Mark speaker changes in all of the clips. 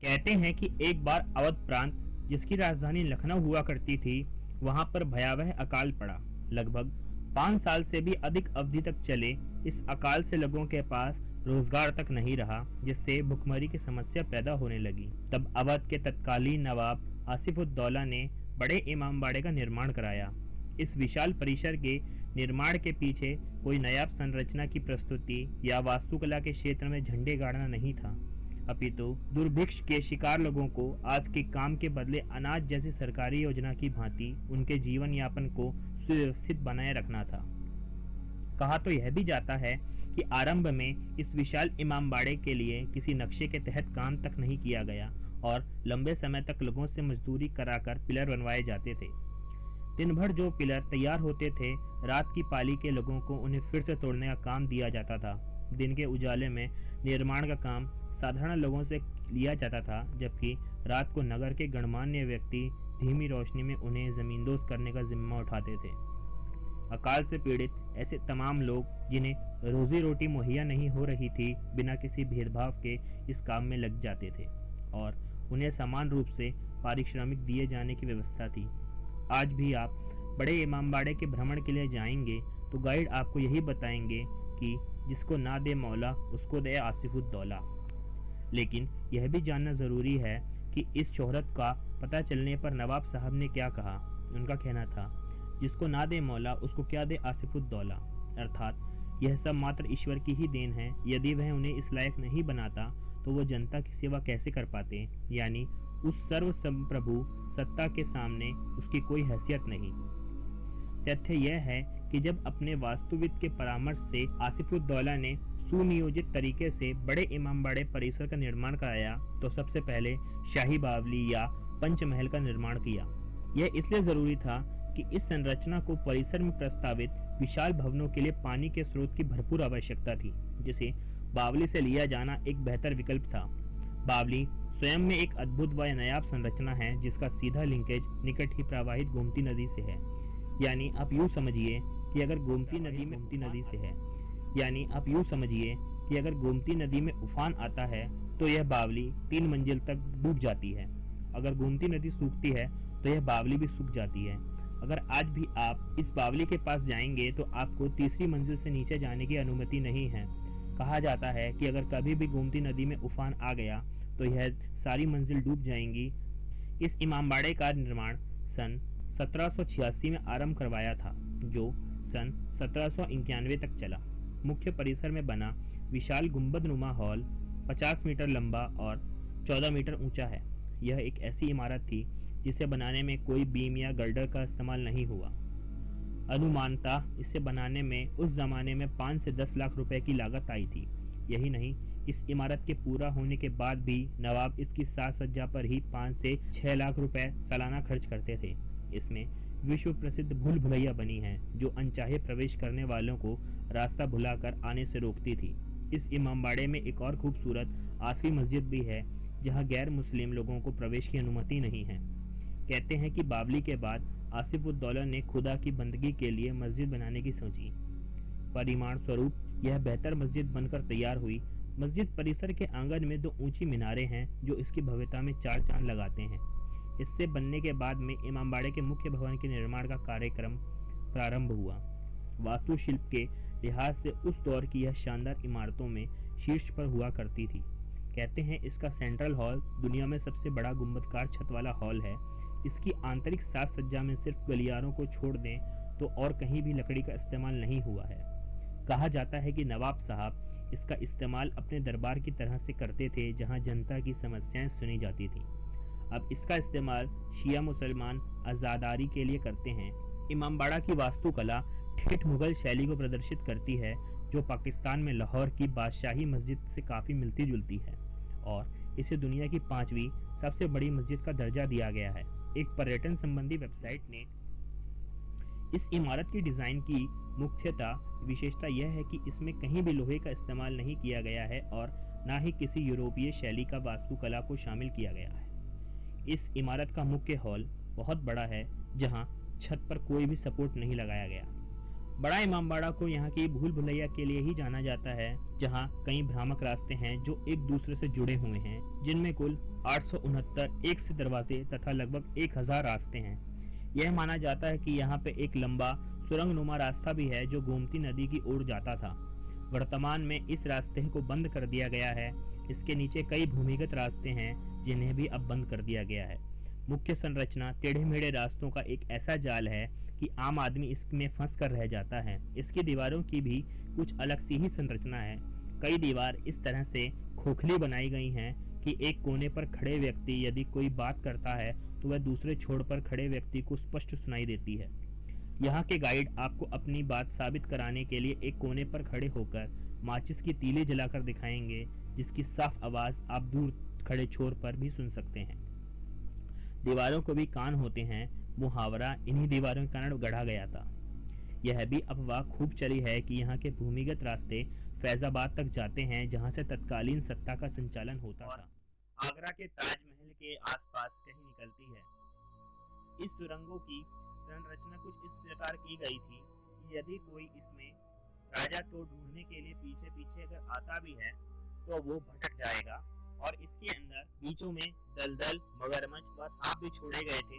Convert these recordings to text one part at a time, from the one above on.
Speaker 1: कहते हैं कि एक बार अवध प्रांत, जिसकी राजधानी लखनऊ हुआ करती थी, वहां पर भयावह अकाल पड़ा। लगभग 5 साल से भी अधिक अवधि तक चले इस अकाल से लोगों के पास रोजगार तक नहीं रहा, जिससे भुखमरी की समस्या पैदा होने लगी। तब अवध के तत्कालीन नवाब आसिफुद्दौला ने बड़े इमामबाड़े का निर्माण कराया। इस विशाल परिसर के निर्माण के पीछे कोई नायाब संरचना की प्रस्तुति या वास्तुकला के क्षेत्र में झंडे गाड़ना नहीं था, अपितु दुर्भिक्ष के शिकार लोगों को आज के काम के बदले अनाज जैसी सरकारी योजना की भांति उनके जीवन यापन को सुव्यवस्थित बनाए रखना था। कहा तो यह भी जाता है कि आरंभ में इस विशाल इमामबाड़े के लिए किसी नक्शे के तहत काम तक नहीं किया गया और लंबे समय तक लोगों से मजदूरी कराकर पिलर बनवाए जाते थे। दिन भर जो पिलर तैयार होते थे, रात की पाली के लोगों को उन्हें फिर से तोड़ने का काम दिया जाता था। दिन के उजाले में निर्माण का काम साधारण लोगों से लिया जाता था, जबकि रात को नगर के गणमान्य व्यक्ति धीमी रोशनी में उन्हें जमींदोज करने का जिम्मा उठाते थे। अकाल से पीड़ित ऐसे तमाम लोग जिन्हें रोजी रोटी मुहैया नहीं हो रही थी, बिना किसी भेदभाव के इस काम में लग जाते थे और उन्हें समान रूप से पारिश्रमिक दिए जाने की व्यवस्था थी। आज भी आप बड़े इमामबाड़े के भ्रमण के लिए जाएंगे तो गाइड आपको यही बताएंगे कि जिसको ना दे मौला उसको दे आसिफुद्दौला। लेकिन यह भी जानना जरूरी है कि इस शोहरत का पता चलने पर नवाब साहब ने क्या कहा। उनका कहना था, जिसको ना दे मौला उसको क्या दे आसिफुद्दौला, अर्थात यह सब मात्र ईश्वर की ही देन है। यदि वह उन्हें इस लायक नहीं बनाता तो वो जनता की सेवा कैसे कर पाते, यानी उस सर्व संप्रभु सत्ता के सामने उसकी कोई हैसियत नहीं। तथ्य यह है कि जब अपने वास्तुविद के परामर्श से आसिफुद्दौला ने सुनियोजित तरीके से बड़े इमामबाड़े परिसर का निर्माण कराया तो सबसे पहले शाही बावली या पंचमहल का निर्माण किया। यह इसलिए जरूरी था कि इस संरचना को परिसर में प्रस्तावित विशाल भवनों के लिए पानी के स्रोत की भरपूर आवश्यकता थी, जिसे बावली से लिया जाना एक बेहतर विकल्प था। बावली स्वयं में एक अद्भुत व नायाब संरचना है, जिसका सीधा लिंकेज निकट ही प्रवाहित गोमती नदी से है। यानी आप यूं समझिए कि अगर गोमती नदी में उफान आता है तो यह बावली 3 मंजिल तक डूब जाती है। अगर गोमती नदी सूखती है तो यह बावली भी सूख जाती है। अगर आज भी आप इस बावली के पास जाएंगे तो आपको तीसरी मंजिल से नीचे जाने की अनुमति नहीं है। कहा जाता है कि अगर कभी भी गोमती नदी में उफान आ गया तो यह सारी मंजिल डूब जाएंगी। इस इमामबाड़े का निर्माण सन 1786 में आरंभ करवाया था, जो सन 1791 तक चला। मुख्य परिसर में बना विशाल गुंबदनुमा हॉल 50 मीटर लंबा और 14 मीटर ऊंचा है। यह एक ऐसी इमारत थी जिसे बनाने में कोई बीम या गर्डर का इस्तेमाल नहीं हुआ। अनुमानतः इसे बनाने में उस जमाने में 5 से 10 लाख रुपए की लागत आई थी। यही नहीं, इस इमारत के पूरा होने के बाद भी नवाब इसकी साज सज्जा पर ही 5 से 6 लाख रुपए सालाना खर्च करते थे। इसमें विश्व प्रसिद्ध भूल भुलैया बनी है, जो अनचाहे प्रवेश करने वालों को रास्ता भुलाकर आने से रोकती थी। इस इमामबाड़े में एक और खूबसूरत आसवी मस्जिद भी है, जहां गैर मुस्लिम लोगों को प्रवेश की अनुमति नहीं है। कहते हैं कि बावली के बाद आसिफुद्दौला ने खुदा की बंदगी के लिए मस्जिद बनाने की सोची। परिमाण स्वरूप यह बेहतर मस्जिद बनकर तैयार हुई। मस्जिद परिसर के आंगन में 2 ऊंची मीनारें हैं, जो इसकी भव्यता में 4 चांद लगाते हैं। इससे बनने के बाद में इमामबाड़े के मुख्य भवन के निर्माण का कार्यक्रम प्रारंभ हुआ। वास्तुशिल्प के लिहाज से उस दौर की यह शानदार इमारतों में शीर्ष पर हुआ करती थी। कहते हैं इसका सेंट्रल हॉल दुनिया में सबसे बड़ा गुंबदकार छत वाला हॉल है। इसकी आंतरिक साज सज्जा में सिर्फ गलियारों को छोड़ दें तो और कहीं भी लकड़ी का इस्तेमाल नहीं हुआ है। कहा जाता है कि नवाब साहब इसका इस्तेमाल अपने दरबार की तरह से करते थे, जहां जनता की समस्याएं सुनी जाती थी। अब इसका इस्तेमाल शिया मुसलमान आज़ादारी के लिए करते हैं। इमामबाड़ा की वास्तुकला ठेठ मुगल शैली को प्रदर्शित करती है, जो पाकिस्तान में लाहौर की बादशाही मस्जिद से काफ़ी मिलती जुलती है, और इसे दुनिया की 5वीं सबसे बड़ी मस्जिद का दर्जा दिया गया है। एक पर्यटन संबंधी वेबसाइट ने इस इमारत की डिज़ाइन की मुख्यतः विशेषता यह है कि इसमें कहीं भी लोहे का इस्तेमाल नहीं किया गया है और ना ही किसी यूरोपीय शैली का वास्तुकला को शामिल किया गया है। इस इमारत का मुख्य हॉल बहुत बड़ा है, जहां छत पर कोई भी सपोर्ट नहीं लगाया गया। बड़ा इमामबाड़ा को यहाँ की भूल भुलैया के लिए ही जाना जाता है, जहाँ कई भ्रामक रास्ते हैं जो एक दूसरे से जुड़े हुए हैं, जिनमें कुल 869 एक से दरवाजे तथा लगभग 1000 रास्ते हैं। यह माना जाता है कि यहाँ पे एक लंबा सुरंगनुमा रास्ता भी है जो गोमती नदी की ओर जाता था। वर्तमान में इस रास्ते को बंद कर दिया गया है। इसके नीचे कई भूमिगत रास्ते हैं जिन्हें भी अब बंद कर दिया गया है। मुख्य संरचना टेढ़े मेढ़े रास्तों का एक ऐसा जाल है कि आम आदमी इसमें फंस कर रह जाता है। इसकी दीवारों की भी कुछ अलग सी ही संरचना है। कई दीवार इस तरह से खोखली बनाई गई हैं कि एक कोने पर खड़े व्यक्ति यदि कोई बात करता है तो वह दूसरे छोर पर खड़े व्यक्ति को स्पष्ट सुनाई देती है। यहाँ के गाइड आपको अपनी बात साबित कराने के लिए एक कोने पर खड़े होकर माचिस की तीली जलाकर दिखाएंगे, जिसकी साफ आवाज आप दूर खड़े छोर पर भी सुन सकते हैं। दीवारों को भी कान होते हैं। मुहावरा इन्हीं दीवारों के कारण गढ़ा गया था। यह भी अफवाह खूब चली है कि यहाँ के भूमिगत रास्ते फैजाबाद तक जाते हैं, जहाँ से तत्कालीन सत्ता का संचालन होता था। आगरा के ताजमहल के आसपास कहीं निकलती है। इस सुरंगों की संरचना कुछ इस प्रकार की गई थी कि यदि कोई इसमें राजा को ढूंढने के लिए पीछे पीछे अगर आता भी है तो वो भटक जाएगा, और इसके अंदर बीचों में दलदल, मगरमच्छ व सांप भी छोड़े गए थे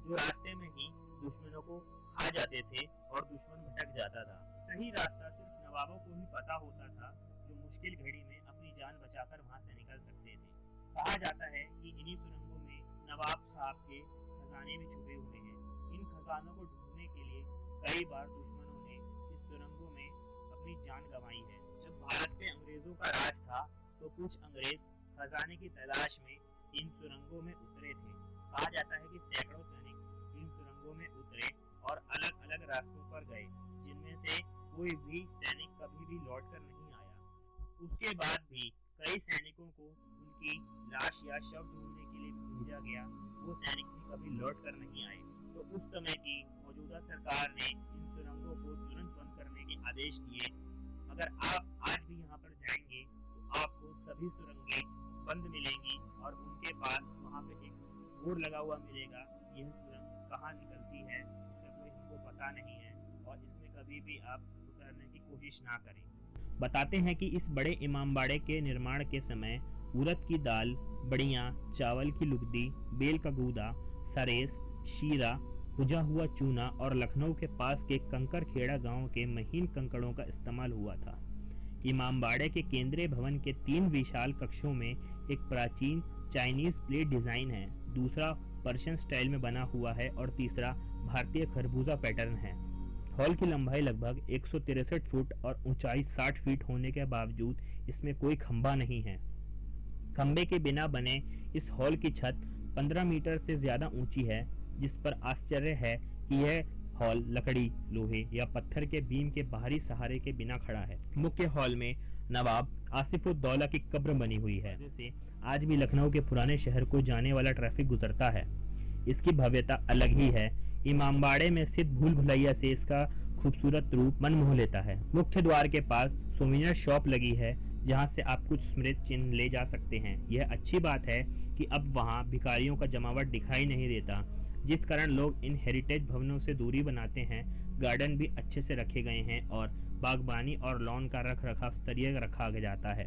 Speaker 1: जो रास्ते में ही दुश्मनों को खा जाते थे और दुश्मन भटक जाता था। सही रास्ता सिर्फ नवाबों को ही पता होता था, जो मुश्किल घड़ी में अपनी जान बचाकर वहां से निकल सकते थे। कहा जाता है कि इन्हीं सुरंगों में नवाब साहब के खजाने भी छुपे हुए हैं। इन खजानों को ढूंढने के लिए कई बार दुश्मनों ने इस सुरंगों में अपनी जान गंवाई है। जब भारत पे अंग्रेजों का राज था तो कुछ अंग्रेज खजाने की तलाश में इन सुरंगों में उतरे थे। कहा जाता है कि सैकड़ों सैनिक इन सुरंगों में उतरे और अलग अलग रास्तों पर गए, जिनमें से कोई भी सैनिक कभी भी लौटकर नहीं आया। उसके बाद भी कई सैनिकों को उनकी लाश या शव ढूंढने के लिए भेजा गया, वो सैनिक भी कभी लौटकर नहीं आए। तो उस समय की मौजूदा सरकार ने इन सुरंगों को तुरंत बंद करने के आदेश दिए। अगर आप आज भी यहाँ पर जाएंगे तो आपको सभी सुरंगें बंद मिलेंगी और उनके पास वहाँ पे एक बोर्ड लगा हुआ मिलेगा, यह सुरंग कहाँ निकलती है इसका कोई हमको पता नहीं है और इसमें कभी भी आप उतरने की कोशिश ना करें। बताते हैं कि इस बड़े इमामबाड़े के निर्माण के समय उड़द की दाल, बड़ियाँ, चावल की लुगदी, बेल का गूदा, सरेस, शीरा, भुजा हुआ चूना और लखनऊ के पास के कंकर खेड़ा गांव के महीन कंकड़ों का इस्तेमाल हुआ था। इमामबाड़े के केंद्रीय भवन के 3 विशाल कक्षों में एक प्राचीन चाइनीज प्लेट डिजाइन है, दूसरा पर्शियन स्टाइल में बना हुआ है और तीसरा भारतीय खरबूजा पैटर्न है। हॉल की लंबाई लगभग 163 फुट और ऊंचाई 60 फीट होने के बावजूद इसमें कोई खंभा नहीं है। खंभे के बिना बने इस हॉल की छत 15 मीटर से ज्यादा ऊंची है, जिस पर आश्चर्य है कि यह हॉल लकड़ी, लोहे या पत्थर के बीम के बाहरी सहारे के बिना खड़ा है। मुख्य हॉल में नवाब आसिफुद्दौला की कब्र बनी हुई है, जिससे आज भी लखनऊ के पुराने शहर को जाने वाला ट्रैफिक गुजरता है। इसकी भव्यता अलग ही है। इमामबाड़े में स्थित भूल भुलैया से इसका खूबसूरत रूप मन मोह लेता है। मुख्य द्वार के पास सोवेनियर शॉप लगी है, जहां से आप कुछ स्मृति चिन्ह ले जा सकते हैं। यह अच्छी बात है कि अब वहां भिखारियों का जमावट दिखाई नहीं देता, जिस कारण लोग इन हेरिटेज भवनों से दूरी बनाते हैं। गार्डन भी अच्छे से रखे गए हैं और बागबानी और लॉन का रख रखाव स्तरीय रखा जाता है।